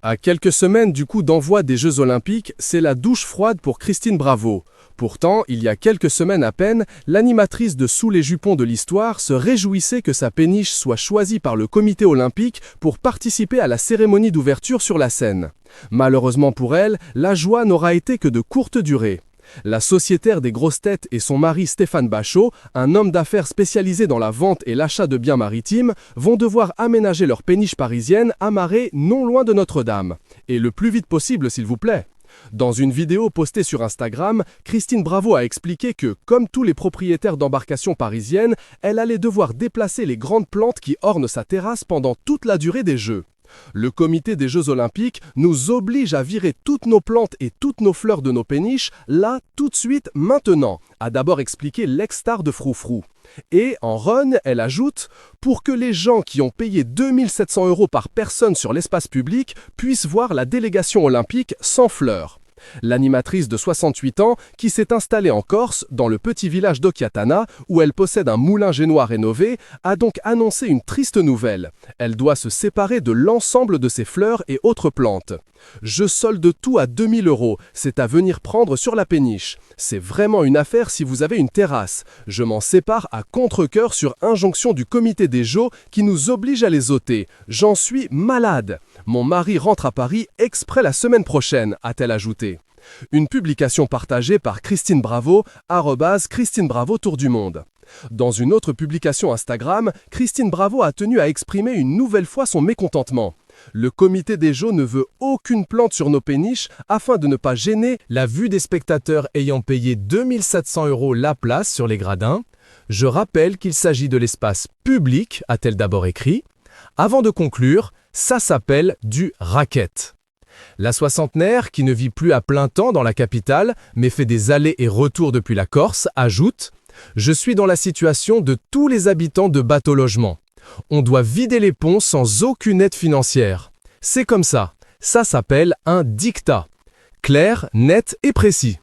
À quelques semaines du coup d'envoi des Jeux Olympiques, c'est la douche froide pour Christine Bravo. Pourtant, il y a quelques semaines à peine, l'animatrice de Sous les jupons de l'histoire se réjouissait que sa péniche soit choisie par le comité olympique pour participer à la cérémonie d'ouverture sur la scène. Malheureusement pour elle, la joie n'aura été que de courte durée. La sociétaire des grosses têtes et son mari Stéphane Bachot, un homme d'affaires spécialisé dans la vente et l'achat de biens maritimes, vont devoir aménager leur péniche parisienne amarrée non loin de Notre-Dame. Et le plus vite possible, s'il vous plaît. Dans une vidéo postée sur Instagram, Christine Bravo a expliqué que, comme tous les propriétaires d'embarcations parisiennes, elle allait devoir déplacer les grandes plantes qui ornent sa terrasse pendant toute la durée des Jeux. Le comité des Jeux Olympiques nous oblige à virer toutes nos plantes et toutes nos fleurs de nos péniches, là, tout de suite, maintenant, a d'abord expliqué l'ex-star de Froufrou. Et, en run, elle ajoute « Pour que les gens qui ont payé 2 700 € par personne sur l'espace public puissent voir la délégation olympique sans fleurs ». L'animatrice de 68 ans, qui s'est installée en Corse, dans le petit village d'Occhiatana, où elle possède un moulin génois rénové, a donc annoncé une triste nouvelle. Elle doit se séparer de l'ensemble de ses fleurs et autres plantes. « Je solde tout à 2 000 €, c'est à venir prendre sur la péniche. C'est vraiment une affaire si vous avez une terrasse. Je m'en sépare à contre-cœur sur injonction du comité des Jeux qui nous oblige à les ôter. J'en suis malade. Mon mari rentre à Paris exprès la semaine prochaine, a-t-elle ajouté. Une publication partagée par Christine Bravo, @Christine Bravo Tour du Monde. Dans une autre publication Instagram, Christine Bravo a tenu à exprimer une nouvelle fois son mécontentement. Le comité des Jeux ne veut aucune plante sur nos péniches afin de ne pas gêner la vue des spectateurs ayant payé 2 700 € la place sur les gradins. Je rappelle qu'il s'agit de l'espace public, a-t-elle d'abord écrit. Avant de conclure, ça s'appelle du racket. La soixantenaire, qui ne vit plus à plein temps dans la capitale, mais fait des allers et retours depuis la Corse, ajoute « Je suis dans la situation de tous les habitants de bateau-logement. On doit vider les ponts sans aucune aide financière. C'est comme ça. Ça s'appelle un diktat. Clair, net et précis. »